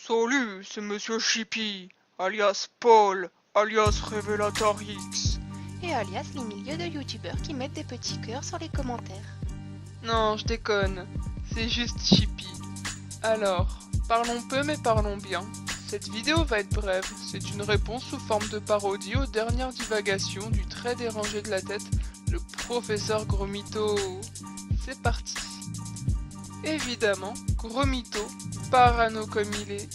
Salut, c'est Monsieur Chippy, alias Paul, alias Révélateur X. Et alias les milieux de youtubeurs qui mettent des petits cœurs sur les commentaires. Non, je déconne, c'est juste Chippy. Alors, parlons peu mais parlons bien. Cette vidéo va être brève, c'est une réponse sous forme de parodie aux dernières divagations du très dérangé de la tête, le professeur Gromito. C'est parti. Évidemment, Gromito, parano comme il est,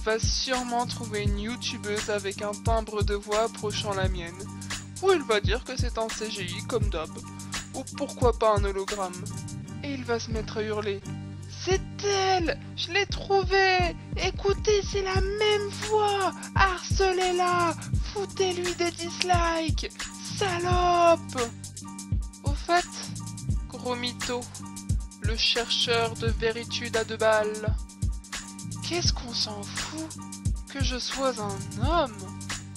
va sûrement trouver une youtubeuse avec un timbre de voix approchant la mienne, ou il va dire que c'est un CGI comme d'hab, ou pourquoi pas un hologramme, et il va se mettre à hurler. C'est elle! Je l'ai trouvée! Écoutez, c'est la même voix! Harcelez-la! Foutez-lui des dislikes! Salope! Au fait, Gromito, le chercheur de véritude à 2 balles, qu'est-ce qu'on s'en fout que je sois un homme,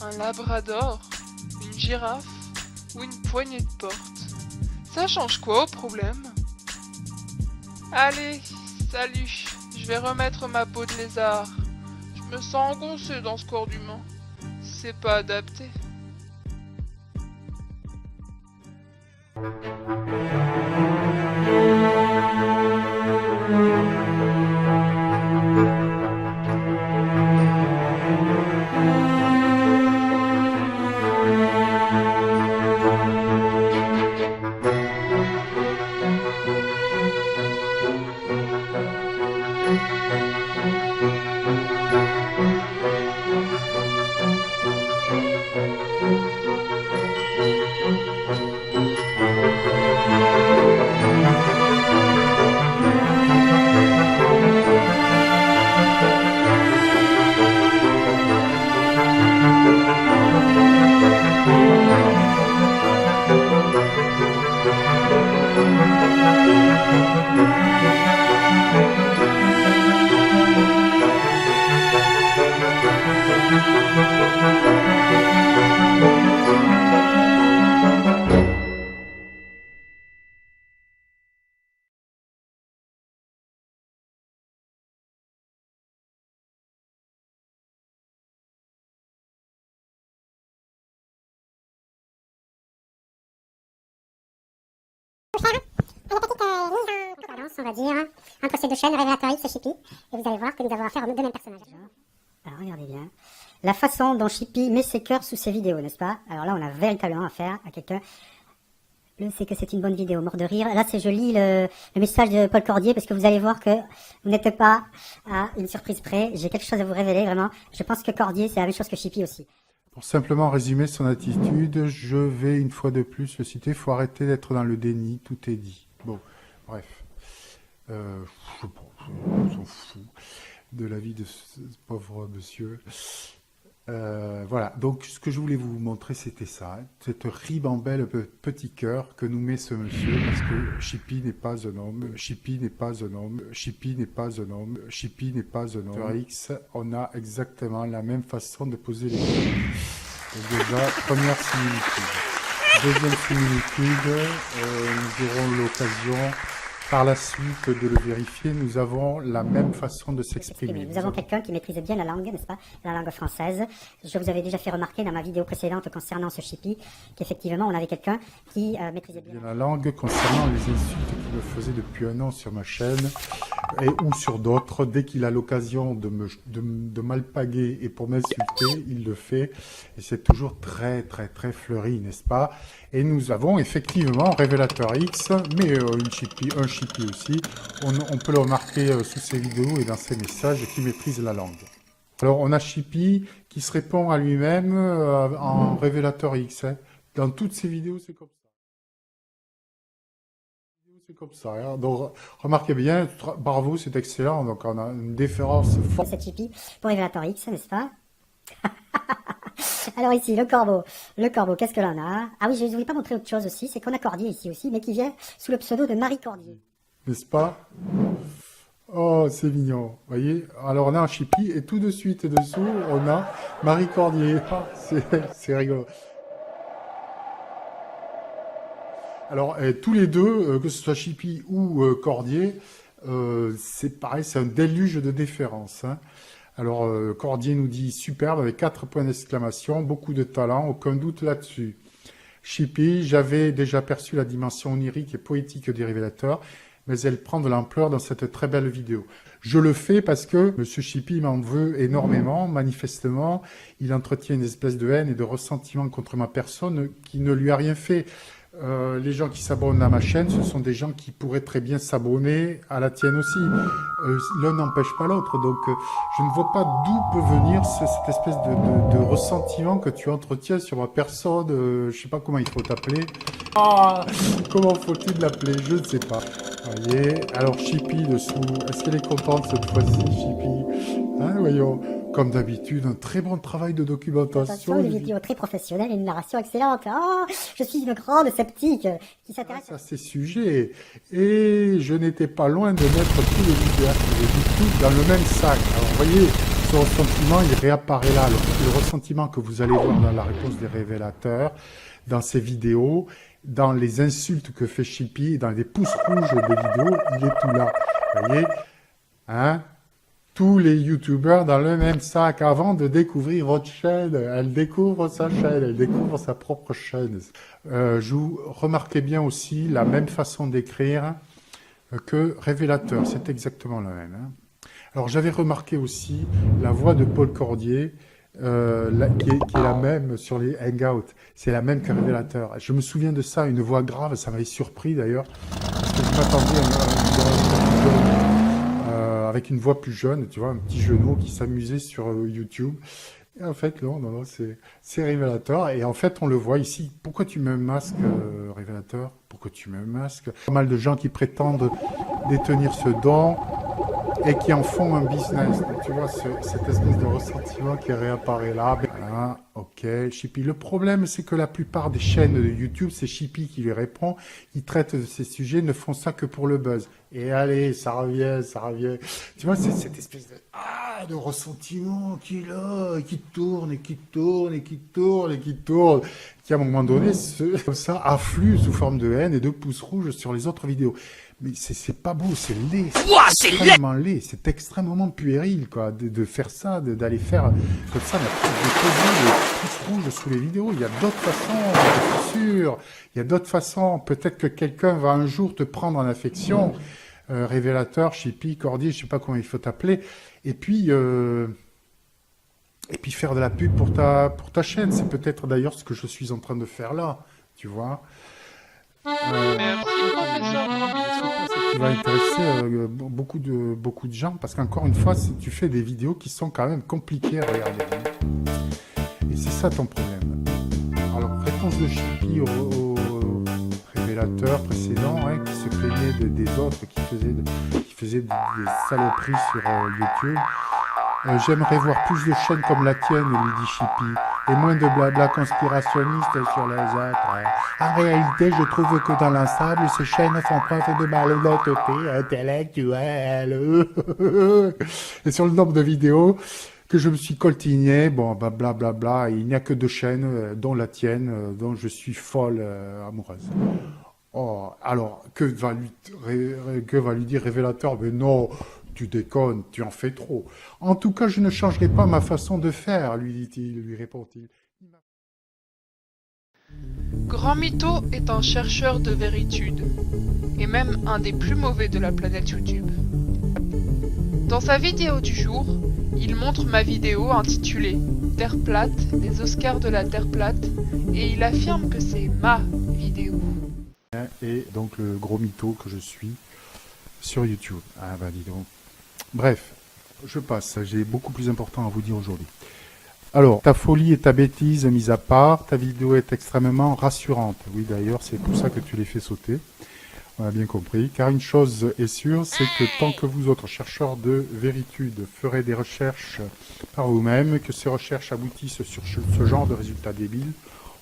un labrador, une girafe ou une poignée de porte? Ça change quoi au problème? Allez, salut, je vais remettre ma peau de lézard. Je me sens engoncé dans ce corps d'humain. C'est pas adapté. On va dire, entre ces deux chaînes, Révélateur X et Chippy, et vous allez voir que nous avons affaire aux deux mêmes personnages. Alors regardez bien, la façon dont Chippy met ses cœurs sous ses vidéos, n'est-ce pas? Alors là, on a véritablement affaire à quelqu'un. Je sais que c'est une bonne vidéo, mort de rire. Là, je lis le message de Paul Cordier, parce que vous allez voir que vous n'êtes pas à une surprise près. J'ai quelque chose à vous révéler, vraiment. Je pense que Cordier, c'est la même chose que Chippy aussi. Pour simplement résumer son attitude, je vais une fois de plus le citer. Il faut arrêter d'être dans le déni, tout est dit. Bon, bref. On s'en fout de la vie de ce pauvre monsieur. Voilà, donc ce que je voulais vous montrer, c'était ça, hein, cette ribambelle petit cœur que nous met ce monsieur, parce que Chippy n'est pas un homme, Chippy n'est pas un homme, Chippy n'est pas un homme, Chippy n'est pas un homme. X, on a exactement la même façon de poser les cœurs. Déjà, première similitude. Deuxième similitude, nous aurons l'occasion par la suite de le vérifier. Nous avons la même façon de s'exprimer. Nous avons quelqu'un qui maîtrise bien la langue, n'est-ce pas? La langue française. Je vous avais déjà fait remarquer dans ma vidéo précédente concernant ce Chippy qu'effectivement on avait quelqu'un qui maîtrisait bien la langue concernant les insultes qu'il me faisait depuis un an sur ma chaîne et ou sur d'autres. Dès qu'il a l'occasion de m'alpaguer et pour m'insulter, il le fait. Et c'est toujours très fleuri, n'est-ce pas? Et nous avons effectivement Révélateur X, mais un Chippy aussi. On peut le remarquer sous ses vidéos et dans ses messages qui maîtrise la langue. Alors on a Chippy qui se répond à lui-même en Révélateur X. Hein. Dans toutes ses vidéos, c'est comme ça. C'est comme ça. Hein. Donc remarquez bien, bravo, c'est excellent. Donc on a une différence forte. C'est Chippy pour Révélateur X, n'est-ce pas? Alors ici, le corbeau. Le corbeau, qu'est-ce que l'on a? Ah oui, je ne voulais pas montrer autre chose aussi, c'est qu'on a Cordier ici aussi, mais qui vient sous le pseudo de Marie Cordier. N'est-ce pas? Oh, c'est mignon. Vous voyez? Alors on a un Chippy et tout de suite dessous, on a Marie Cordier. Ah, c'est rigolo. Alors, tous les deux, que ce soit Chippy ou Cordier, c'est pareil, c'est un déluge de déférence. Hein. Alors, Cordier nous dit superbe avec 4 points d'exclamation, beaucoup de talent, aucun doute là-dessus. Chippy, j'avais déjà perçu la dimension onirique et poétique du révélateur, mais elle prend de l'ampleur dans cette très belle vidéo. Je le fais parce que Monsieur Chippy m'en veut énormément, manifestement. Il entretient une espèce de haine et de ressentiment contre ma personne qui ne lui a rien fait. Les gens qui s'abonnent à ma chaîne, ce sont des gens qui pourraient très bien s'abonner à la tienne aussi. L'un n'empêche pas l'autre, donc je ne vois pas d'où peut venir cette espèce de ressentiment que tu entretiens sur ma personne. Je sais pas comment il faut t'appeler. Ah, comment faut-il l'appeler? Je ne sais pas. Voyez. Alors Chippy dessous, est-ce qu'elle est contente cette fois-ci, Chippy? Hein, voyons. Comme d'habitude, un très bon travail de documentation. Attention, une vidéo très professionnelle et une narration excellente. Oh, je suis une grande sceptique qui s'intéresse à ces sujets. Et je n'étais pas loin de mettre tous les vidéastes de YouTube dans le même sac. Alors, vous voyez, ce ressentiment, il réapparaît là. Le ressentiment que vous allez voir dans la réponse des révélateurs, dans ces vidéos, dans les insultes que fait Chippy, dans les pouces rouges des vidéos, il est tout là. Vous voyez, hein? Tous les youtubeurs dans le même sac avant de découvrir votre chaîne. Elle découvre sa chaîne, elle découvre sa propre chaîne. Remarquez bien aussi la même façon d'écrire que révélateur. C'est exactement la même. Hein. Alors j'avais remarqué aussi la voix de Paul Cordier qui est la même sur les hangouts. C'est la même que révélateur. Je me souviens de ça, une voix grave, ça m'avait surpris d'ailleurs. Parce que je m'attendais avec une voix plus jeune, tu vois, un petit genou qui s'amusait sur YouTube. Et en fait, non, c'est révélateur. Et en fait, on le voit ici. Pourquoi tu mets un masque, révélateur? Pourquoi tu mets un masque? Pas mal de gens qui prétendent détenir ce don et qui en font un business. Donc, tu vois, cette espèce de ressentiment qui réapparaît là. Voilà, ok, Chippy. Le problème, c'est que la plupart des chaînes de YouTube, c'est Chippy qui lui répond. Ils traitent de ces sujets, ne font ça que pour le buzz. Et allez, ça revient, ça revient. Tu vois, c'est cette espèce de ressentiment qui est là, et qui tourne, et qui tourne, et qui tourne, et qui tourne, qui à un moment donné, comme ça, afflue sous forme de haine et de pouces rouges sur les autres vidéos. Mais c'est pas beau, c'est laid, c'est extrêmement laid, c'est extrêmement puéril, quoi, de faire ça, d'aller faire comme ça, de poser les pouces rouges sous les vidéos. Il y a d'autres façons, je suis sûr. Il y a d'autres façons. Peut-être que quelqu'un va un jour te prendre en affection. Révélateur, Chippy, Cordier, je sais pas comment il faut t'appeler. Et puis faire de la pub pour ta chaîne. C'est peut-être d'ailleurs ce que je suis en train de faire là, tu vois. Merci, professeur. Qui va intéresser beaucoup de gens, parce qu'encore une fois, tu fais des vidéos qui sont quand même compliquées à regarder. Et c'est ça ton problème. Alors, réponse de Chippy au révélateur précédent, hein, qui se plaignait des autres, qui faisaient des saloperies sur YouTube. J'aimerais voir plus de chaînes comme la tienne, lui dit Chippy, et moins de blabla conspirationniste sur les autres. En réalité, je trouve que dans l'ensemble, ces chaînes font preuve de malhonnêteté intellectuelle. Et sur le nombre de vidéos que je me suis coltigné, bon, bah, blablabla, il n'y a que 2 chaînes, dont la tienne, dont je suis folle amoureuse. Oh, alors, que va lui dire révélateur? Mais non, tu déconnes, tu en fais trop. En tout cas, je ne changerai pas ma façon de faire, lui dit-il, lui répond-il. Grand Mytho est un chercheur de véritude, et même un des plus mauvais de la planète YouTube. Dans sa vidéo du jour, il montre ma vidéo intitulée « Terre plate, les Oscars de la Terre plate » et il affirme que c'est ma vidéo. Et donc le gros mytho que je suis sur YouTube. Ah bah dis donc. Bref, je passe, j'ai beaucoup plus important à vous dire aujourd'hui. Alors, ta folie et ta bêtise mise à part, ta vidéo est extrêmement rassurante. Oui, d'ailleurs, c'est pour ça que tu les fais sauter. On a bien compris. Car une chose est sûre, c'est que tant que vous autres chercheurs de véritude ferez des recherches par vous-même, que ces recherches aboutissent sur ce genre de résultats débiles,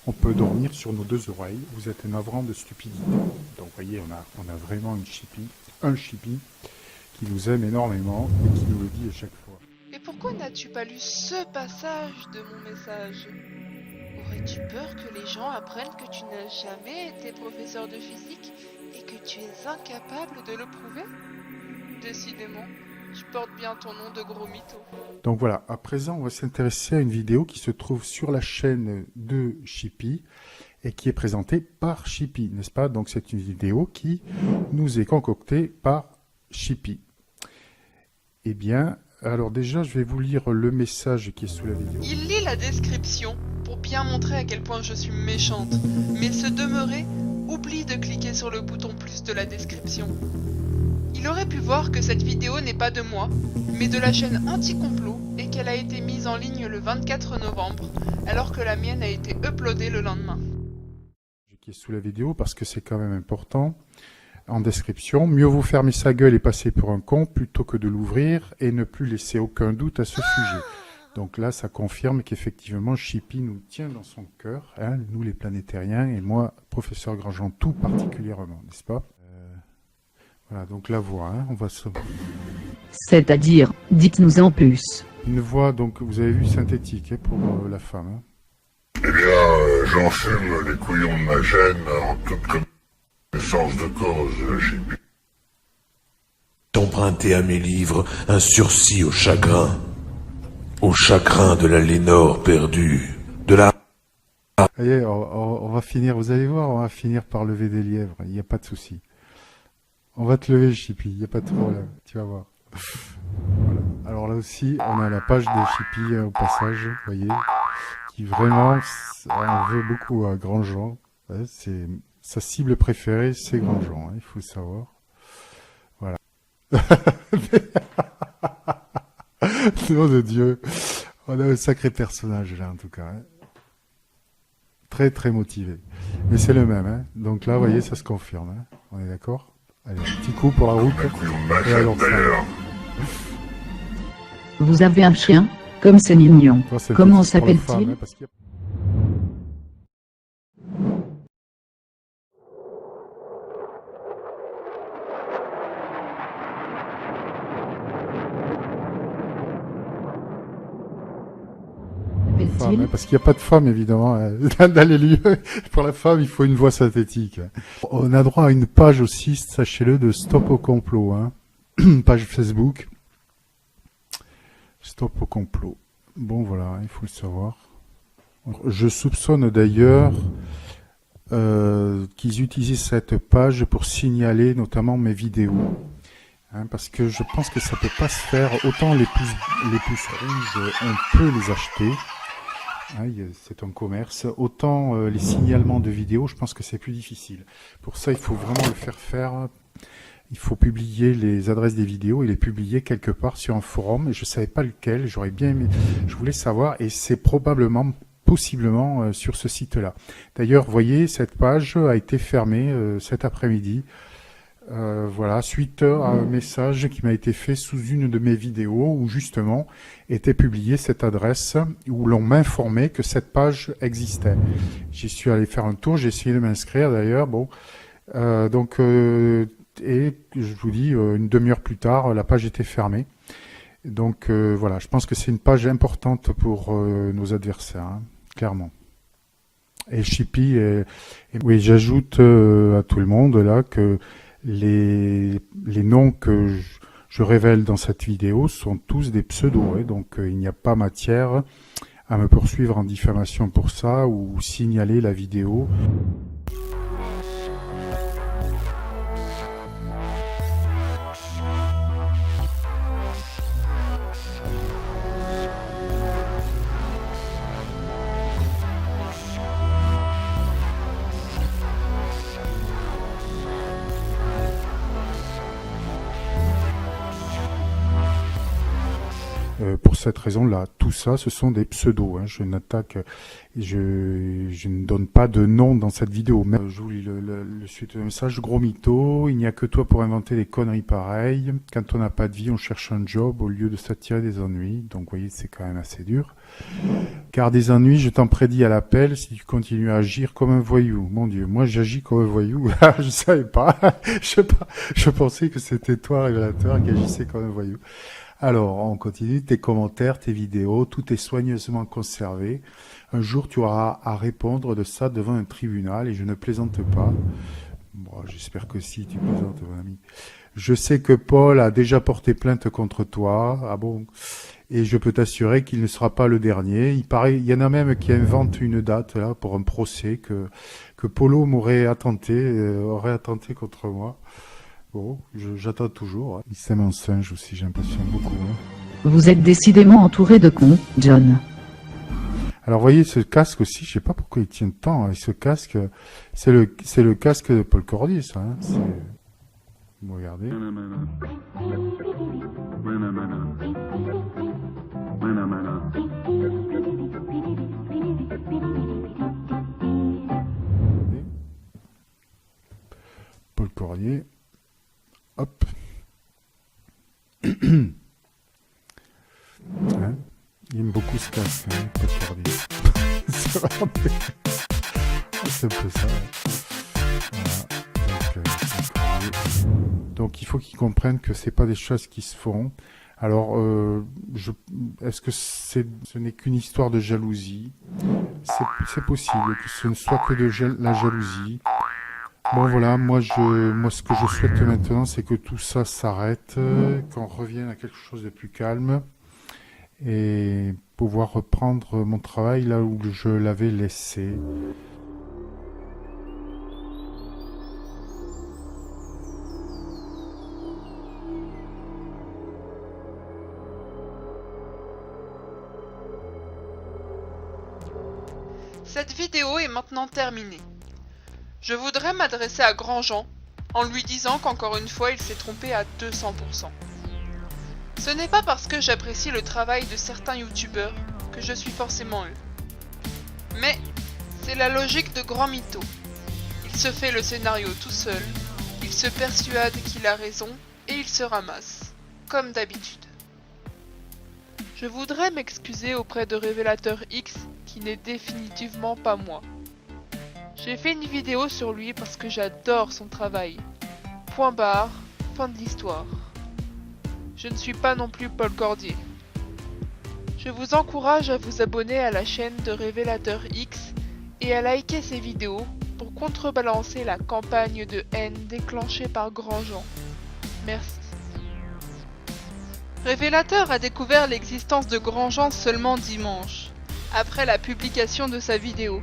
on peut dormir sur nos 2 oreilles. Vous êtes navrant de stupidité. Donc, vous voyez, on a vraiment un Chippy qui nous aime énormément et qui nous le dit à chaque fois. Et pourquoi n'as-tu pas lu ce passage de mon message? Aurais-tu peur que les gens apprennent que tu n'as jamais été professeur de physique et que tu es incapable de le prouver? Décidément, Tu portes bien ton nom de gros mytho. Donc voilà, à présent, on va s'intéresser à une vidéo qui se trouve sur la chaîne de Chippy et qui est présentée par Chippy, n'est-ce pas? Donc c'est une vidéo qui nous est concoctée par Chippy. Eh bien, alors déjà, je vais vous lire le message qui est sous la vidéo. Il lit la description pour bien montrer à quel point je suis méchante, mais se demeurer oublie de cliquer sur le bouton plus de la description. Il aurait pu voir que cette vidéo n'est pas de moi, mais de la chaîne Anti-Complot et qu'elle a été mise en ligne le 24 novembre, alors que la mienne a été uploadée le lendemain. Qui est sous la vidéo parce que c'est quand même important. En description, mieux vaut fermer sa gueule et passer pour un con plutôt que de l'ouvrir et ne plus laisser aucun doute à ce sujet. Donc là, ça confirme qu'effectivement, Chippy nous tient dans son cœur, hein, nous les planétariens, et moi, professeur Grandjean, tout particulièrement, n'est-ce pas? Voilà, donc la voix, hein, on va se... C'est-à-dire, dites-nous en plus. Une voix, donc, vous avez vu, synthétique, hein, pour la femme. Hein. Eh bien, j'enfume les couillons de ma gêne en toute connaissance de cause, Chippy. Emprunter à mes livres un sursis au chagrin de la Lénore perdue, de la... Allez, on va finir, vous allez voir, on va finir par lever des lièvres, il n'y a pas de souci. On va te lever, Chippy, il n'y a pas de problème, tu vas voir. Voilà. Alors là aussi, on a la page de Chippy au passage, vous voyez, qui vraiment en veut beaucoup à Grandjean. Ouais, c'est sa cible préférée, c'est Grandjean, hein, il faut le savoir. Voilà. Nom de Dieu, on a un sacré personnage là en tout cas. Hein. Très très motivé. Mais c'est le même, hein. Donc là, vous voyez, ça se confirme. Hein. On est d'accord? Allez, un petit coup pour la route. Et alors, Vous avez un chien? Comme c'est mignon. toi, c'est Comment petit pour les femmes, s'appelle-t-il? hein, parce qu'il y a- Femme, hein, parce qu'il n'y a pas de femme évidemment dans les lieux. Pour la femme, il faut une voix synthétique. On a droit à une page aussi, sachez-le, de Stop au complot, hein. Page Facebook. Stop au complot. Bon voilà, il faut le savoir. Je soupçonne d'ailleurs qu'ils utilisaient cette page pour signaler notamment mes vidéos. Hein, parce que je pense que ça peut pas se faire. Autant les pouces rouges, on peut les acheter. Hein, c'est un commerce. Autant les signalements de vidéos, je pense que c'est plus difficile. Pour ça, il faut vraiment le faire. Il faut publier les adresses des vidéos et les publier quelque part sur un forum. Et je savais pas lequel. J'aurais bien aimé. Je voulais savoir. Et c'est probablement, possiblement, sur ce site-là. D'ailleurs, vous voyez, cette page a été fermée cet après-midi. Voilà, suite à un message qui m'a été fait sous une de mes vidéos où justement était publiée cette adresse où l'on m'informait que cette page existait. J'y suis allé faire un tour, j'ai essayé de m'inscrire d'ailleurs. Bon, et je vous dis, une demi-heure plus tard, la page était fermée. Donc voilà, je pense que c'est une page importante pour nos adversaires, hein, clairement. Et Chippy, oui, j'ajoute à tout le monde là que les noms que je révèle dans cette vidéo sont tous des pseudos, hein, donc il n'y a pas matière à me poursuivre en diffamation pour ça ou signaler la vidéo. Pour cette raison-là, tout ça, ce sont des pseudos. Hein. Je ne donne pas de nom dans cette vidéo. Même, je vous lis le suite de message. Gros mytho, il n'y a que toi pour inventer des conneries pareilles. Quand on n'a pas de vie, on cherche un job au lieu de s'attirer des ennuis. Donc, vous voyez, c'est quand même assez dur. Car des ennuis, je t'en prédis à l'appel si tu continues à agir comme un voyou. Mon Dieu, moi j'agis comme un voyou. Je savais pas. Je pensais que c'était toi, révélateur, qui agissais comme un voyou. Alors, on continue, tes commentaires, tes vidéos, tout est soigneusement conservé. Un jour, tu auras à répondre de ça devant un tribunal, et je ne plaisante pas. Bon, j'espère que si, tu plaisantes, mon ami. Je sais que Paul a déjà porté plainte contre toi. Ah bon? Et je peux t'assurer qu'il ne sera pas le dernier. Il y en a même qui inventent une date là pour un procès que Polo aurait attenté contre moi. Bon, j'attends toujours. Il s'aime en singe aussi, j'ai l'impression beaucoup. Hein. Vous êtes décidément entouré de cons, John. Alors, vous voyez, ce casque aussi, je sais pas pourquoi il tient tant. Ce casque, c'est le casque de Paul Cordier, ça. Hein. Vous regardez. Paul Cordier. Hop. Hein, il aime beaucoup ce casque, hein, Paul Cordier. C'est vraiment... c'est un peu ça. Voilà. Donc il faut qu'ils comprennent que c'est pas des choses qui se font. Alors, est-ce que ce n'est qu'une histoire de jalousie? C'est possible que ce ne soit que de la jalousie. Bon voilà, moi ce que je souhaite maintenant, c'est que tout ça s'arrête, qu'on revienne à quelque chose de plus calme et pouvoir reprendre mon travail là où je l'avais laissé. Cette vidéo est maintenant terminée. Je voudrais m'adresser à Grandjean en lui disant qu'encore une fois il s'est trompé à 200%. Ce n'est pas parce que j'apprécie le travail de certains youtubeurs que je suis forcément eux. Mais c'est la logique de grand mytho. Il se fait le scénario tout seul, il se persuade qu'il a raison et il se ramasse, comme d'habitude. Je voudrais m'excuser auprès de Révélateur X qui n'est définitivement pas moi. J'ai fait une vidéo sur lui parce que j'adore son travail. Point barre, fin de l'histoire. Je ne suis pas non plus Paul Cordier. Je vous encourage à vous abonner à la chaîne de Révélateur X et à liker ses vidéos pour contrebalancer la campagne de haine déclenchée par Grandjean. Merci. Révélateur a découvert l'existence de Grandjean seulement dimanche, après la publication de sa vidéo.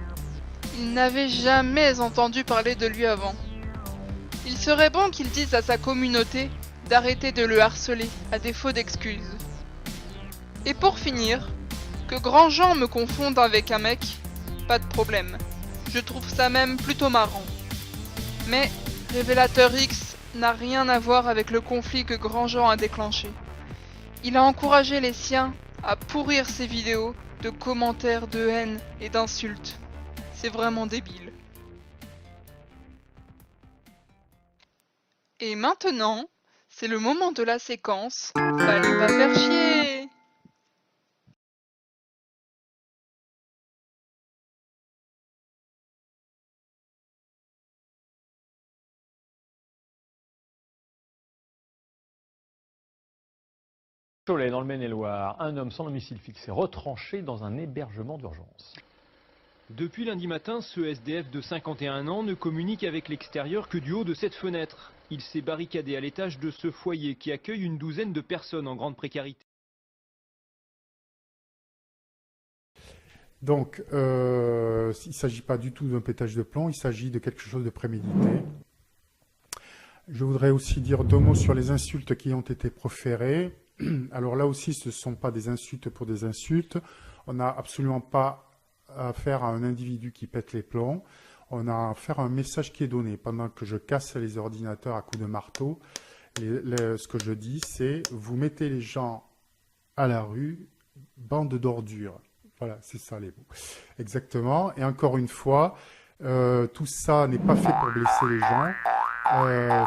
Il n'avait jamais entendu parler de lui avant. Il serait bon qu'il dise à sa communauté d'arrêter de le harceler, à défaut d'excuses. Et pour finir, que Grandjean me confonde avec un mec, pas de problème. Je trouve ça même plutôt marrant. Mais Révélateur X n'a rien à voir avec le conflit que Grandjean a déclenché. Il a encouragé les siens à pourrir ses vidéos de commentaires de haine et d'insultes. C'est vraiment débile. Et maintenant, c'est le moment de la séquence. Fallait pas faire chier. Cholet, dans le Maine-et-Loire, un homme sans domicile fixe est retranché dans un hébergement d'urgence. Depuis lundi matin, ce SDF de 51 ans ne communique avec l'extérieur que du haut de cette fenêtre. Il s'est barricadé à l'étage de ce foyer qui accueille une douzaine de personnes en grande précarité. Donc, il ne s'agit pas du tout d'un pétage de plomb, il s'agit de quelque chose de prémédité. Je voudrais aussi dire 2 mots sur les insultes qui ont été proférées. Alors là aussi, ce ne sont pas des insultes pour des insultes. On n'a absolument pas affaire à un individu qui pète les plombs. On a affaire à un message qui est donné. Pendant que je casse les ordinateurs à coups de marteau, ce que je dis, c'est « vous mettez les gens à la rue, bande d'ordures ». Voilà, c'est ça les mots. Exactement. Et encore une fois, tout ça n'est pas fait pour blesser les gens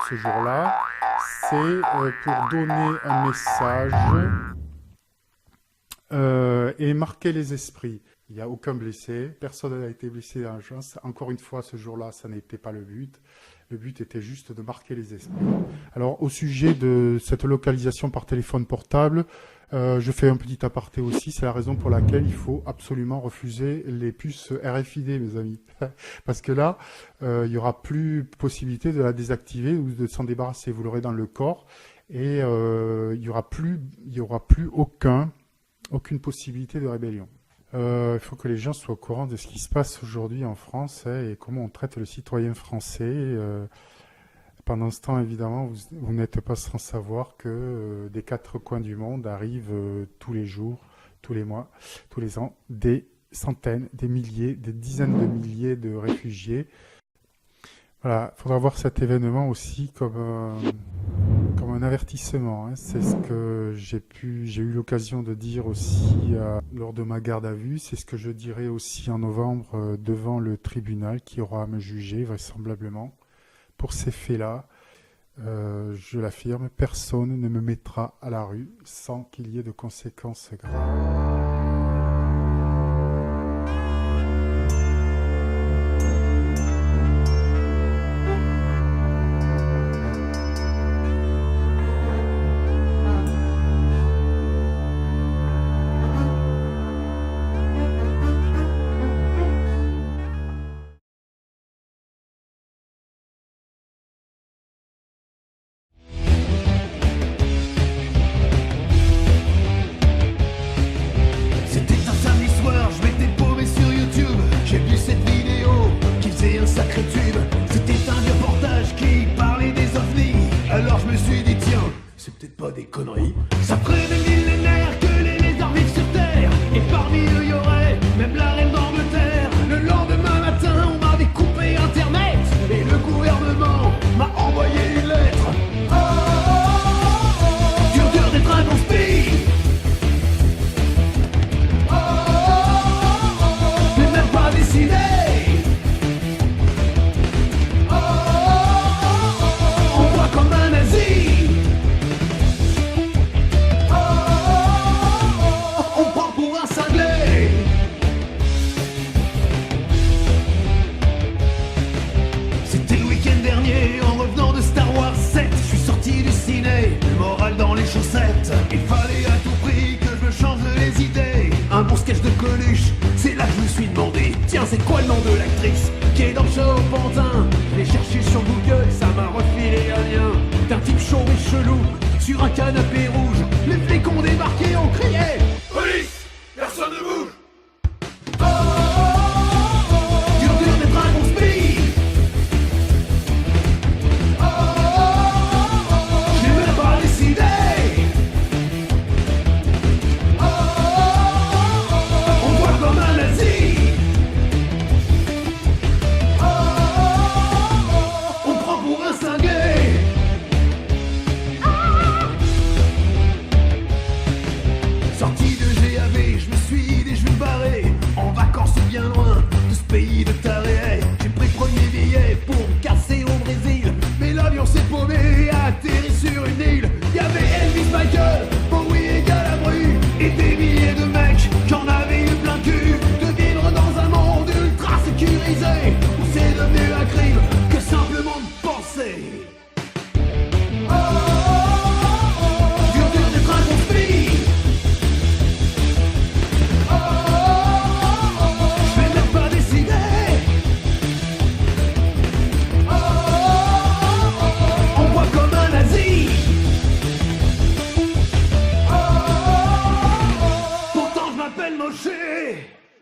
ce jour-là. C'est pour donner un message et marquer les esprits. Il n'y a aucun blessé, personne n'a été blessé dans l'agence. Encore une fois, ce jour-là, ça n'était pas le but. Le but était juste de marquer les esprits. Alors, au sujet de cette localisation par téléphone portable, je fais un petit aparté aussi. C'est la raison pour laquelle il faut absolument refuser les puces RFID, mes amis. Parce que là, il n'y aura plus possibilité de la désactiver ou de s'en débarrasser. Vous l'aurez dans le corps et il n'y aura plus aucune possibilité de rébellion. Il faut que les gens soient au courant de ce qui se passe aujourd'hui en France et comment on traite le citoyen français. Pendant ce temps, évidemment, vous n'êtes pas sans savoir que des 4 coins du monde arrivent tous les jours, tous les mois, tous les ans, des centaines, des milliers, des dizaines de milliers de réfugiés. Voilà, il faudra voir cet événement aussi comme un avertissement. C'est ce que j'ai eu l'occasion de dire aussi lors de ma garde à vue. C'est ce que je dirai aussi en novembre devant le tribunal qui aura à me juger vraisemblablement. Pour ces faits-là, je l'affirme, personne ne me mettra à la rue sans qu'il y ait de conséquences graves. Ça ferait des millénaires que les lézards vivent sur Terre. Et parmi eux y aurait même la reine d'Angleterre. Le lendemain matin on m'a découpé Internet. Et le gouvernement m'a envoyé une lettre. Dur d'être un bon spi. Mais même pas décidé. On voit comme un nazi. Il fallait à tout prix que je me change les idées. Un bon sketch de Coluche, c'est là que je me suis demandé. Tiens, c'est quoi le nom de l'actrice qui est dans le show Pantin? Je l'ai cherché sur Google, ça m'a refilé un lien d'un type chaud et chelou sur un canapé rouge. Les flics ont débarqué, on criait police, personne ne bouge. Dur d'être un bon spi. Je n'ai même pas décidé. Bien loin de ce pays de tarés. J'ai pris premier billet pour me casser au Brésil. Mais l'avion s'est paumé et a atterri sur une île. Y'avait Elvis, Michael, Bowie et Galabru. Et des milliers de mecs j'en avais eu plein cul. De vivre dans un monde ultra sécurisé où c'est devenu un crime que simplement de penser. Dur d'être un bon spi.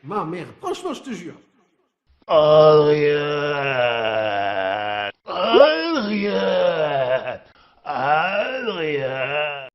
Ma mère, franchement, je te jure. Adrien, Adrien, Adrien.